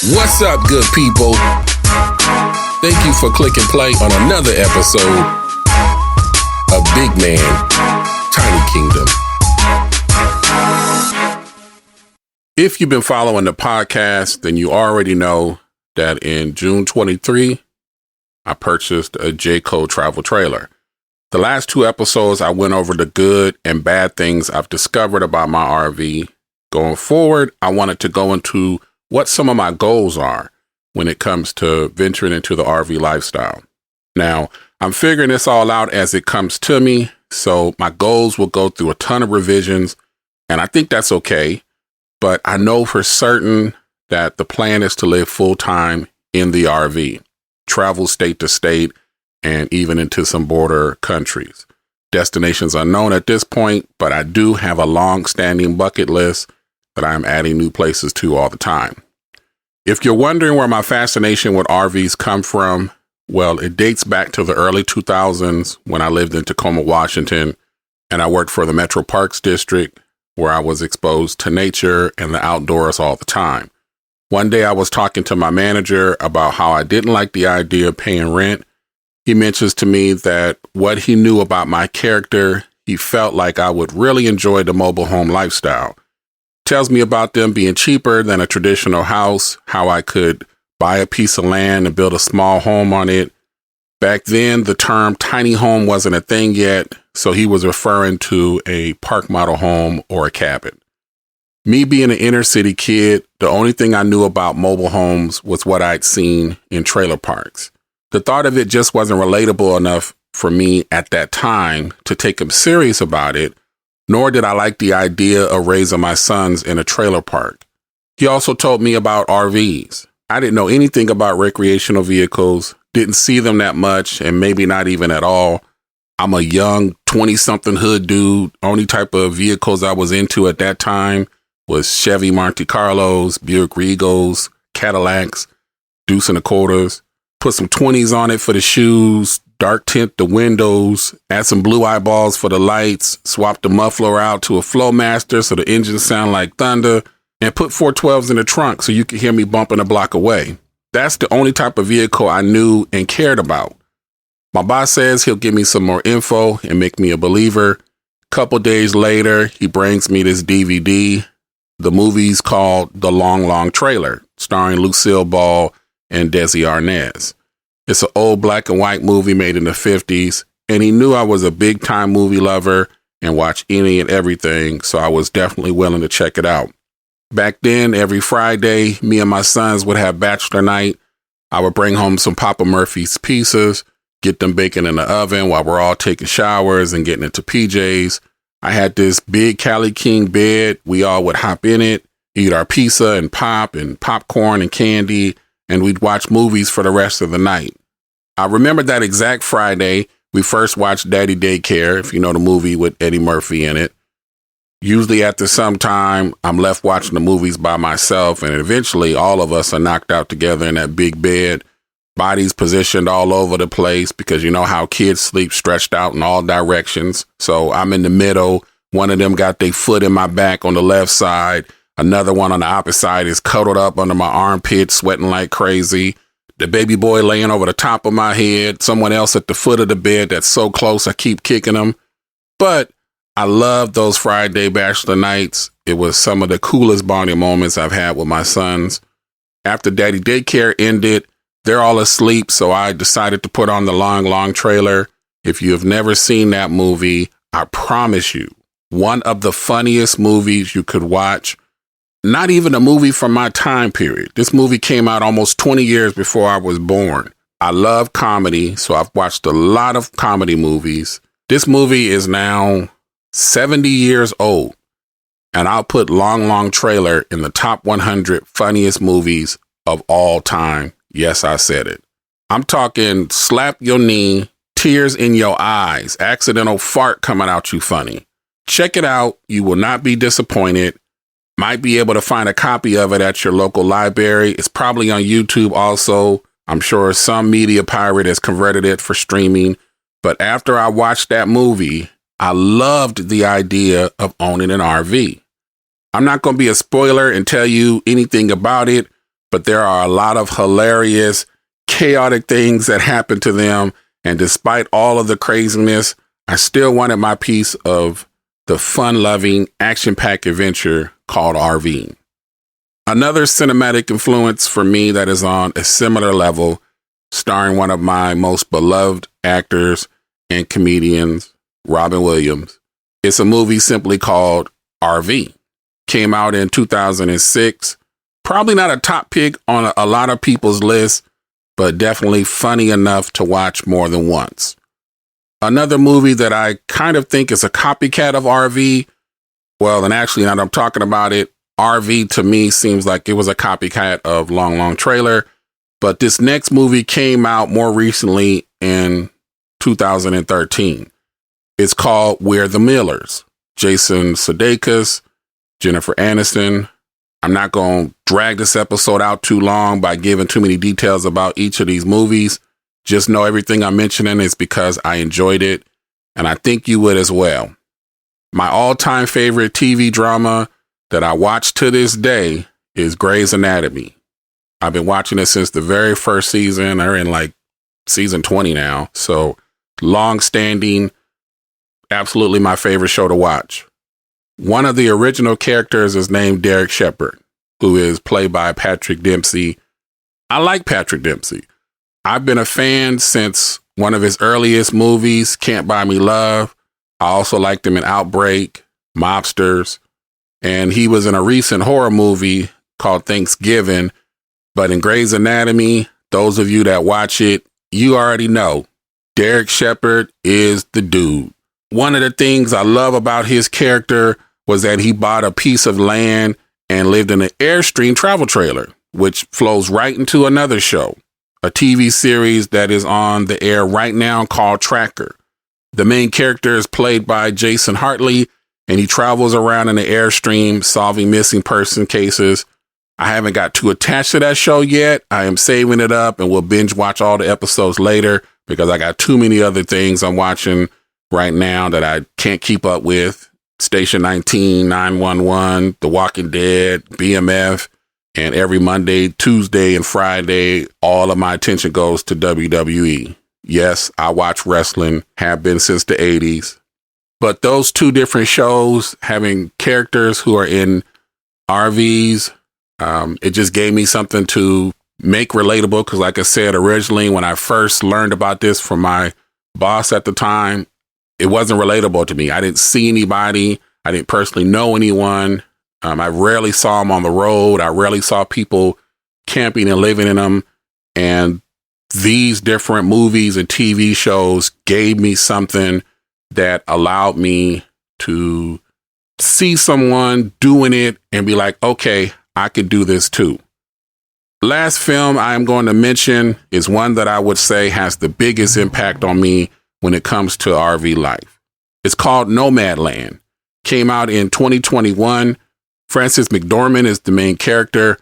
What's up, good people? Thank you for clicking play on another episode of Big Man, Tiny Kingdom. If you've been following the podcast, then you already know that in June 23, I purchased a J.Co. travel trailer. The last two episodes, I went over the good and bad things I've discovered about my RV. Going forward, I wanted to go into what some of my goals are when it comes to venturing into the RV lifestyle. Now, I'm figuring this all out as it comes to me, so my goals will go through a ton of revisions, and I think that's okay, but I know for certain that the plan is to live full-time in the RV, travel state to state, and even into some border countries. Destinations unknown at this point, but I do have a long-standing bucket list that I'm adding new places to all the time. If you're wondering where my fascination with RVs come from, well, it dates back to the early 2000s when I lived in Tacoma, Washington, and I worked for the Metro Parks District, where I was exposed to nature and the outdoors all the time. One day I was talking to my manager about how I didn't like the idea of paying rent. He mentions to me that what he knew about my character, he felt like I would really enjoy the mobile home lifestyle. Tells me about them being cheaper than a traditional house, how I could buy a piece of land and build a small home on it. Back then, the term tiny home wasn't a thing yet, so he was referring to a park model home or a cabin. Me being an inner city kid, the only thing I knew about mobile homes was what I'd seen in trailer parks. The thought of it just wasn't relatable enough for me at that time to take him serious about it, nor did I like the idea of raising my sons in a trailer park. He also told me about RVs. I didn't know anything about recreational vehicles, didn't see them that much, and maybe not even at all. I'm a young 20-something hood dude. Only type of vehicles I was into at that time was Chevy Monte Carlos, Buick Regals, Cadillacs, Deuce and a Quarters. Put some 20s on it for the shoes, dark tint the windows, add some blue eyeballs for the lights, swap the muffler out to a Flowmaster so the engine sound like thunder, and put 412s in the trunk so you could hear me bumping a block away. That's the only type of vehicle I knew and cared about. My boss says he'll give me some more info and make me a believer. Couple days later, he brings me this DVD. The movie's called The Long, Long Trailer, starring Lucille Ball and Desi Arnaz. It's an old black and white movie made in the 50s, and he knew I was a big time movie lover and watched any and everything, so I was definitely willing to check it out. Back then, every Friday, me and my sons would have bachelor night. I would bring home some Papa Murphy's pizzas, get them baking in the oven while we're all taking showers and getting into PJs. I had this big Cali King bed. We all would hop in it, eat our pizza and pop and popcorn and candy, and we'd watch movies for the rest of the night. I remember that exact Friday, we first watched Daddy Daycare, if you know the movie with Eddie Murphy in it. Usually after some time, I'm left watching the movies by myself, and eventually all of us are knocked out together in that big bed, bodies positioned all over the place because you know how kids sleep stretched out in all directions. So I'm in the middle. One of them got their foot in my back on the left side. Another one on the opposite side is cuddled up under my armpit, sweating like crazy. The baby boy laying over the top of my head. Someone else at the foot of the bed that's so close I keep kicking them. But I love those Friday bachelor nights. It was some of the coolest bonding moments I've had with my sons. After Daddy Daycare ended, they're all asleep, so I decided to put on The Long, Long Trailer. If you have never seen that movie, I promise you, one of the funniest movies you could watch. Not even a movie from my time period. This movie came out almost 20 years before I was born. I love comedy, so I've watched a lot of comedy movies. This movie is now 70 years old, and I'll put Long, Long Trailer in the top 100 funniest movies of all time. Yes, I said it. I'm talking slap your knee, tears in your eyes, accidental fart coming out you funny. Check it out. You will not be disappointed. Might be able to find a copy of it at your local library. It's probably on YouTube also. I'm sure some media pirate has converted it for streaming. But after I watched that movie, I loved the idea of owning an RV. I'm not going to be a spoiler and tell you anything about it, but there are a lot of hilarious, chaotic things that happen to them. And despite all of the craziness, I still wanted my piece of the fun-loving, action-packed adventure called RV. Another cinematic influence for me that is on a similar level, starring one of my most beloved actors and comedians, Robin Williams. It's a movie simply called RV. Came out in 2006. Probably not a top pick on a lot of people's lists, but definitely funny enough to watch more than once. Another movie that I kind of think is a copycat of RV. Well, and actually, now that I'm talking about it, RV to me seems like it was a copycat of Long Long Trailer. But this next movie came out more recently in 2013. It's called We're the Millers. Jason Sudeikis, Jennifer Aniston. I'm not going to drag this episode out too long by giving too many details about each of these movies. Just know everything I'm mentioning is because I enjoyed it, and I think you would as well. My all-time favorite TV drama that I watch to this day is Grey's Anatomy. I've been watching it since the very first season. They're in like season 20 now, so long-standing, absolutely my favorite show to watch. One of the original characters is named Derek Shepherd, who is played by Patrick Dempsey. I like Patrick Dempsey. I've been a fan since one of his earliest movies, Can't Buy Me Love. I also liked him in Outbreak, Mobsters, and he was in a recent horror movie called Thanksgiving. But in Grey's Anatomy, those of you that watch it, you already know Derek Shepherd is the dude. One of the things I love about his character was that he bought a piece of land and lived in an Airstream travel trailer, which flows right into another show, a TV series that is on the air right now called Tracker. The main character is played by Jason Hartley, and he travels around in the Airstream solving missing person cases. I haven't got too attached to that show yet. I am saving it up and will binge watch all the episodes later because I got too many other things I'm watching right now that I can't keep up with. Station 19, 911, The Walking Dead, BMF, and every Monday, Tuesday, and Friday, all of my attention goes to WWE. Yes, I watch wrestling, have been since the 80s. But those two different shows, having characters who are in RVs, it just gave me something to make relatable. Because like I said, originally, when I first learned about this from my boss at the time, it wasn't relatable to me. I didn't see anybody. I didn't personally know anyone. I rarely saw them on the road. I rarely saw people camping and living in them. And these different movies and TV shows gave me something that allowed me to see someone doing it and be like, okay, I could do this too. Last film I'm going to mention is one that I would say has the biggest impact on me when it comes to RV life. It's called Nomadland. Came out in 2021. Frances McDormand is the main character.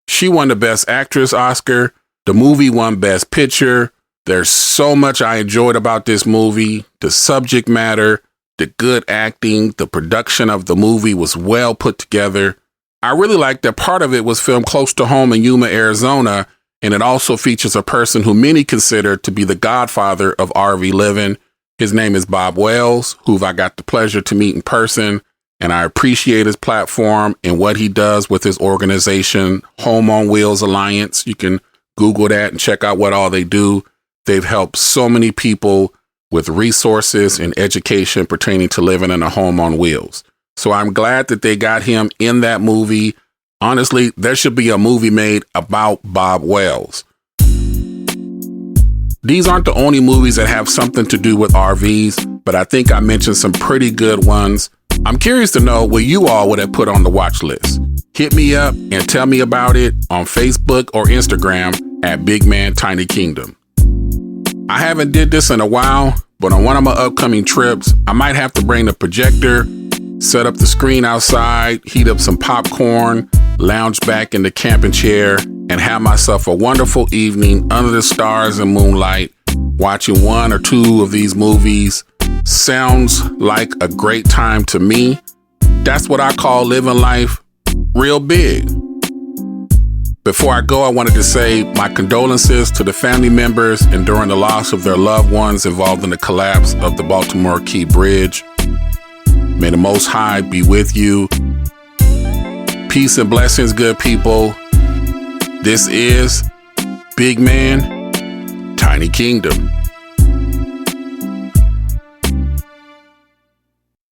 She won the Best Actress Oscar. The movie won Best Picture. There's so much I enjoyed about this movie. The subject matter, the good acting, the production of the movie was well put together. I really liked that part of it was filmed close to home in Yuma, Arizona, and it also features a person who many consider to be the godfather of RV living. His name is Bob Wells, who I got the pleasure to meet in person, and I appreciate his platform and what he does with his organization, Home on Wheels Alliance. You can Google that and check out what all they do. They've helped so many people with resources and education pertaining to living in a home on wheels. So I'm glad that they got him in that movie. Honestly, there should be a movie made about Bob Wells. These aren't the only movies that have something to do with RVs, but I think I mentioned some pretty good ones. I'm curious to know what you all would have put on the watch list. Hit me up and tell me about it on Facebook or Instagram at Big Man Tiny Kingdom. I haven't did this in a while, but on one of my upcoming trips, I might have to bring the projector, set up the screen outside, heat up some popcorn, lounge back in the camping chair, and have myself a wonderful evening under the stars and moonlight, watching one or two of these movies. Sounds like a great time to me. That's what I call living life real big. Before I go, I wanted to say my condolences to the family members enduring the loss of their loved ones involved in the collapse of the Baltimore Key Bridge. May the Most High be with you. Peace and blessings, good people. This is Big Man, Tiny Kingdom.